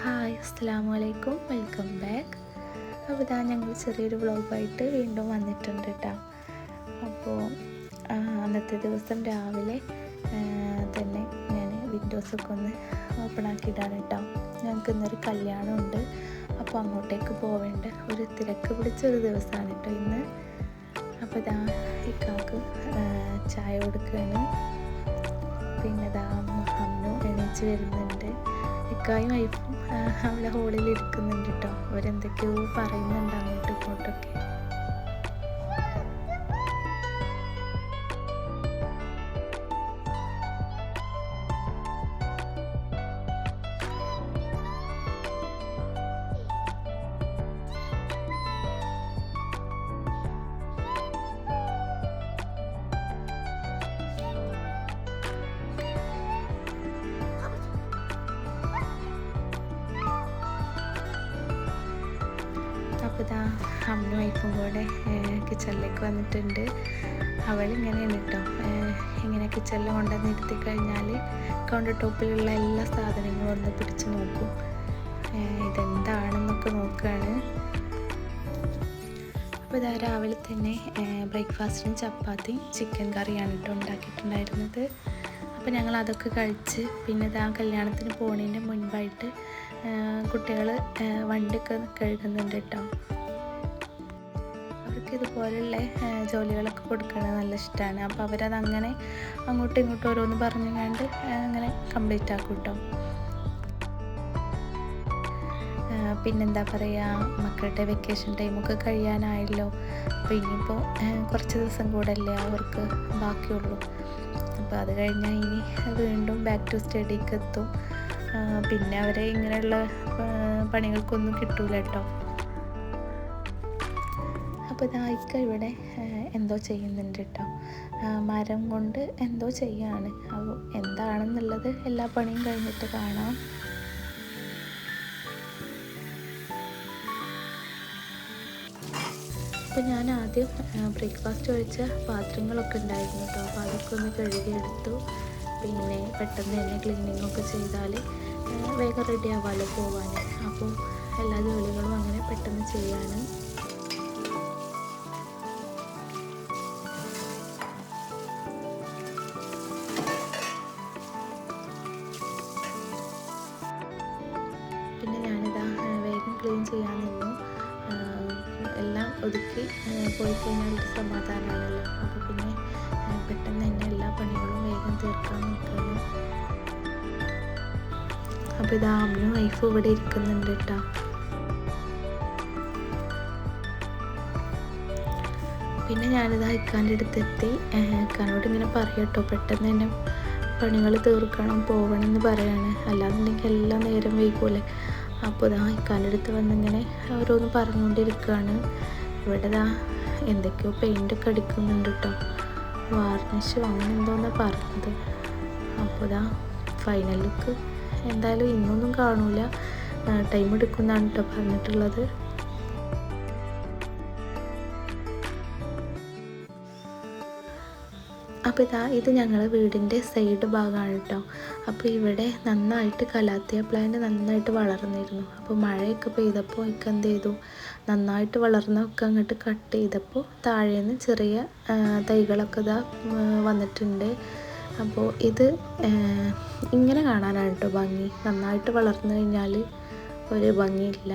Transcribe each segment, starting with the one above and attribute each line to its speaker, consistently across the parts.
Speaker 1: Hi അസ്സലാമു അലൈക്കും, welcome back. അപ്പോൾ ഇതാ ഞങ്ങൾ ചെറിയൊരു വ്ളോഗായിട്ട് വീണ്ടും വന്നിട്ടുണ്ട് കേട്ടോ. അപ്പോൾ അന്നത്തെ ദിവസം രാവിലെ തന്നെ ഞാൻ വിൻഡോസൊക്കെ ഒന്ന് ഓപ്പൺ ആക്കിയിട്ടാണ് കേട്ടോ. ഞങ്ങൾക്ക് ഇന്നൊരു കല്യാണമുണ്ട്, അപ്പോൾ അങ്ങോട്ടേക്ക് പോവേണ്ട ഒരു തിരക്ക് പിടിച്ചൊരു ദിവസമാണ് കേട്ടോ ഇന്ന്. അപ്പോൾ ഇതാ ഇക്കാക്ക് ചായ കൊടുക്കുകയാണ്. പിന്നെ ഇതാ അമ്മു എണീച്ച് വരുന്നുണ്ട്. ഇക്കായും വൈഫും അവിടെ ഹോളിൽ ഇരിക്കുന്നുണ്ട് കേട്ടോ. അവരെന്തൊക്കെയോ പറയുന്നുണ്ട് അങ്ങോട്ടും ഇങ്ങോട്ടൊക്കെ. അപ്പോൾ ഇതാ അമ്മയും വൈഫും കൂടെ കിച്ചണിലേക്ക് വന്നിട്ടുണ്ട്. അവളിങ്ങനെയാണ് കേട്ടോ, ഇങ്ങനെ കിച്ചണിൽ കൊണ്ടുവന്ന് ഇരുത്തി കഴിഞ്ഞാൽ കൗണ്ടർ ടോപ്പിലുള്ള എല്ലാ സാധനങ്ങളും ഒന്ന് പിടിച്ച് നോക്കും, ഇതെന്താണെന്നൊക്കെ നോക്കുകയാണ്. അപ്പോൾ ഇതാ രാവിലെ തന്നെ ബ്രേക്ക്ഫാസ്റ്റിന് ചപ്പാത്തിയും ചിക്കൻ കറിയാണ് കേട്ടോ ഉണ്ടാക്കിയിട്ടുണ്ടായിരുന്നത്. അപ്പോൾ ഞങ്ങൾ അതൊക്കെ കഴിച്ച് പിന്നെ ഇതാ കല്യാണത്തിന് പോകുന്നതിൻ്റെ മുൻപായിട്ട് കുട്ടികൾ വണ്ടിയൊക്കെ കഴുകുന്നുണ്ട് കേട്ടോ. അവർക്ക് ഇതുപോലുള്ള ജോലികളൊക്കെ കൊടുക്കുന്നത് നല്ല ഇഷ്ടമാണ്. അപ്പോൾ അവരത് അങ്ങനെ അങ്ങോട്ടും ഇങ്ങോട്ടും ഓരോന്ന് പറഞ്ഞുകൊണ്ട് അങ്ങനെ കംപ്ലീറ്റ് ആക്കും കേട്ടോ. പിന്നെന്താ പറയുക, മക്കളുടെ വെക്കേഷൻ ടൈമൊക്കെ കഴിയാനായല്ലോ. അപ്പോൾ ഇനിയിപ്പോൾ കുറച്ച് ദിവസം കൂടെ അല്ലേ അവർക്ക് ബാക്കിയുള്ളൂ. അപ്പോൾ അത് കഴിഞ്ഞാൽ ഇനി വീണ്ടും ബാക്ക് ടു സ്റ്റഡിക്ക് എത്തും. പിന്നെ അവരെ ഇങ്ങനെയുള്ള പണികൾക്കൊന്നും കിട്ടൂല കേട്ടോ. അപ്പോൾ ഇതായിക്ക ഇവിടെ എന്തോ ചെയ്യുന്നുണ്ട് കേട്ടോ. മരം കൊണ്ട് എന്തോ ചെയ്യാണ്. അപ്പോൾ എന്താണെന്നുള്ളത് എല്ലാ പണിയും കഴിഞ്ഞിട്ട് കാണാം. അപ്പോൾ ഞാൻ ആദ്യം ബ്രേക്ക്ഫാസ്റ്റ് കഴിച്ച പാത്രങ്ങളൊക്കെ ഉണ്ടായിരുന്നു കേട്ടോ. അപ്പോൾ അതൊക്കെ ഒന്ന് കഴുകിയെടുത്തു. പിന്നെ പെട്ടെന്ന് തന്നെ ക്ലീനിങ്ങൊക്കെ ചെയ്താൽ വേഗം റെഡി ആവാമല്ലോ പോവാൻ. അപ്പോൾ എല്ലാ ജോലികളും അങ്ങനെ പെട്ടെന്ന് ചെയ്യാണ്. പിന്നെ ഞാനിതാ വേഗം ക്ലീൻ ചെയ്യാൻ നിന്നു. എല്ലാം ഒതുക്കി പോയി കഴിഞ്ഞാൽ ഒരു സമാധാനമാണല്ലോ. അപ്പോൾ പിന്നെ പെട്ടെന്ന് തന്നെ എല്ലാ പണികളും വേഗം തീർക്കാൻ നോക്കുകയാണ്. അപ്പോൾ ഇതാ അമ്മയും വൈഫും ഇവിടെ ഇരിക്കുന്നുണ്ട് കേട്ടോ. പിന്നെ ഞാനിതാ ഇക്കാൻ്റെ അടുത്തെത്തി. ഇക്കാനോട് ഇങ്ങനെ പറയട്ടോ, പെട്ടെന്ന് തന്നെ പണികൾ തീർക്കണം, പോകണം എന്ന് പറയാണ്. അല്ലാന്നുണ്ടെങ്കിൽ എല്ലാം നേരം വൈകൂലേ. അപ്പോൾ ഇതാ ഇക്കാൻ്റെ അടുത്ത് വന്നിങ്ങനെ ഓരോന്ന് പറഞ്ഞുകൊണ്ടിരിക്കുകയാണ്. ഇവിടെ ഇതാ എന്തൊക്കെയോ പെയിൻ്റൊക്കെ അടിക്കുന്നുണ്ട് കേട്ടോ. വാർണിഷും അങ്ങനെ എന്തോന്നാണ് പറഞ്ഞത്. അപ്പോൾ ഇതാ ഫൈനൽ ലുക്ക് എന്തായാലും ഇന്നൊന്നും കാണൂല, ടൈം എടുക്കുന്നതാണ് കേട്ടോ പറഞ്ഞിട്ടുള്ളത്. അപ്പോൾ ഇത് ഞങ്ങളുടെ വീടിൻ്റെ സൈഡ് ഭാഗമാണ് കേട്ടോ. അപ്പോൾ ഇവിടെ നന്നായിട്ട് കലാത്തിയ പ്ലാന്റ് നന്നായിട്ട് വളർന്നിരുന്നു. അപ്പോൾ മഴയൊക്കെ പെയ്തപ്പോൾ ഒക്കെ എന്ത് ചെയ്തു, നന്നായിട്ട് വളർന്നൊക്കെ അങ്ങോട്ട് കട്ട് ചെയ്തപ്പോൾ താഴേന്ന് ചെറിയ തൈകളൊക്കെ ഇതാ വന്നിട്ടുണ്ട്. അപ്പോൾ ഇത് ഇങ്ങനെ കാണാനാണ് കേട്ടോ ഭംഗി. നന്നായിട്ട് വളർന്നു കഴിഞ്ഞാൽ ഒരു ഭംഗിയില്ല.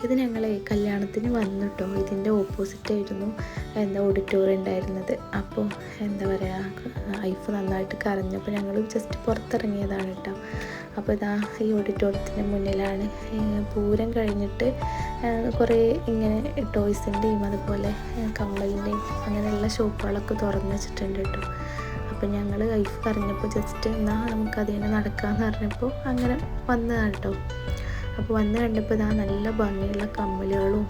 Speaker 1: ഇത് ഞങ്ങൾ കല്യാണത്തിന് വന്നു കേട്ടോ. ഇതിൻ്റെ ഓപ്പോസിറ്റായിരുന്നു ഓഡിറ്റോറിയം ഉണ്ടായിരുന്നത്. അപ്പോൾ എന്താ പറയുക, ഐഫ് നന്നായിട്ട് കരഞ്ഞപ്പോൾ ഞങ്ങൾ ജസ്റ്റ് പുറത്തിറങ്ങിയതാണ് കേട്ടോ. അപ്പോൾ ഇതാ ഈ ഓഡിറ്റോറിയത്തിൻ്റെ മുന്നിലാണ് പൂരം കഴിഞ്ഞിട്ട് കുറേ ഇങ്ങനെ ടോയ്സിൻ്റെയും അതുപോലെ കമ്മലിൻ്റെയും അങ്ങനെയുള്ള ഷോപ്പുകളൊക്കെ തുറന്ന് വെച്ചിട്ടുണ്ട് കേട്ടോ. അപ്പോൾ ഞങ്ങൾ ഐഫ് കരഞ്ഞപ്പോൾ ജസ്റ്റ് എന്നാൽ നമുക്കതിനെ നടക്കാമെന്ന് പറഞ്ഞപ്പോൾ അങ്ങനെ വന്നതാണ് കേട്ടോ. അപ്പോൾ വന്ന് കണ്ടപ്പോൾ ഇതാ നല്ല ഭംഗിയുള്ള കമ്മലുകളും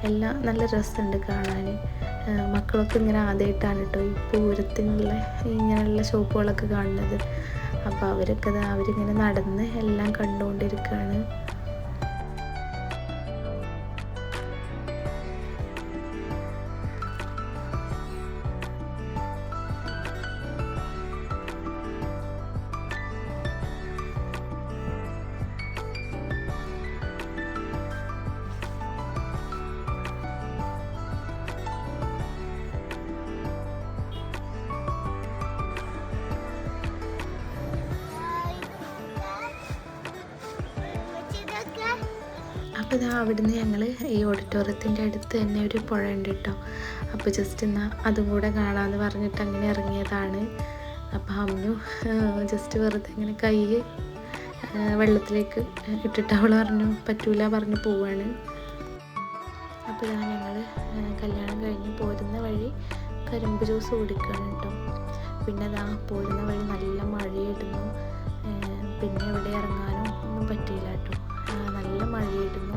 Speaker 1: എല്ലാം നല്ല രസമുണ്ട് കാണാൻ. മക്കളൊക്കെ ഇങ്ങനെ ആദ്യമായിട്ടാണ് കേട്ടോ ഈ പൂരത്തിനുള്ള ഇങ്ങനെയുള്ള ഷോപ്പുകളൊക്കെ കാണുന്നത്. അപ്പോൾ അവരിങ്ങനെ നടന്ന് എല്ലാം കണ്ടുകൊണ്ടിരിക്കുകയാണ്. അപ്പോൾ ഇതാ അവിടുന്ന് ഞങ്ങൾ ഈ ഓഡിറ്റോറിയത്തിൻ്റെ അടുത്ത് തന്നെ ഒരു പുഴ ഉണ്ട് കേട്ടോ. അപ്പോൾ ജസ്റ്റ് എന്നാൽ അതും കൂടെ കാണാമെന്ന് പറഞ്ഞിട്ട് അങ്ങനെ ഇറങ്ങിയതാണ്. അപ്പോൾ അമ്മു ജസ്റ്റ് വെറുതെ ഇങ്ങനെ കൈ വെള്ളത്തിലേക്ക് ഇട്ടിട്ട് അവൾ പറഞ്ഞു പറ്റൂല പറഞ്ഞു പോവാണ്. അപ്പോൾ ഇതാ ഞങ്ങൾ കല്യാണം കഴിഞ്ഞ് പോരുന്ന വഴി കരിമ്പ് ജ്യൂസ് കുടിക്കുകയാണ് കേട്ടോ. പിന്നെ ഇതാ പോരുന്ന വഴി നല്ല മഴയായിരുന്നു. പിന്നെ എവിടെ ഇറങ്ങാനും ഒന്നും പറ്റിയില്ല കേട്ടോ, നല്ല മഴയായിരുന്നു.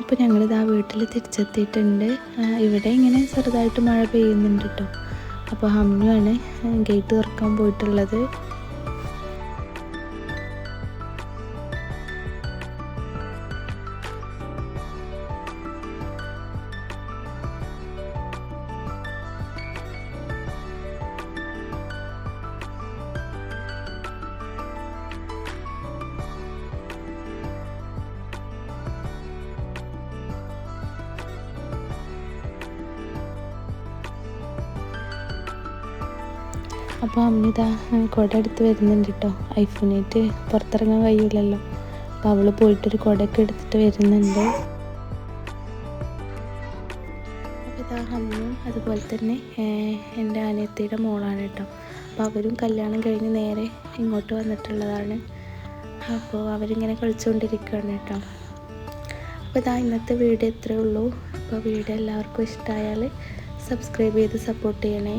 Speaker 1: അപ്പോൾ ഞങ്ങളിതാ വീട്ടിൽ തിരിച്ചെത്തിയിട്ടുണ്ട്. ഇവിടെ ഇങ്ങനെ ചെറുതായിട്ട് മഴ പെയ്യുന്നുണ്ട് കേട്ടോ. അപ്പോൾ ഹമ്മുവാണ് ഗേറ്റ് തുറക്കാൻ പോയിട്ടുള്ളത്. അപ്പോൾ അമ്മിതാ കുട എടുത്ത് വരുന്നുണ്ട് കേട്ടോ. ഐഫോണായിട്ട് പുറത്തിറങ്ങാൻ കഴിയില്ലല്ലോ. അപ്പോൾ അവൾ പോയിട്ടൊരു കുടയൊക്കെ എടുത്തിട്ട് വരുന്നുണ്ട്. അപ്പോൾ ഇതാ അമ്മും അതുപോലെ തന്നെ എൻ്റെ അനിയത്തിയുടെ മോളാണ് കേട്ടോ. അപ്പോൾ അവരും കല്യാണം കഴിഞ്ഞ് നേരെ ഇങ്ങോട്ട് വന്നിട്ടുള്ളതാണ്. അപ്പോൾ അവരിങ്ങനെ കളിച്ചുകൊണ്ടിരിക്കുകയാണ് കേട്ടോ. അപ്പോൾ ഇതാ ഇന്നത്തെ വീഡിയോ ഇത്രയേ ഉള്ളൂ. അപ്പോൾ വീഡിയോ എല്ലാവർക്കും ഇഷ്ടമായാൽ സബ്സ്ക്രൈബ് ചെയ്ത് സപ്പോർട്ട് ചെയ്യണേ.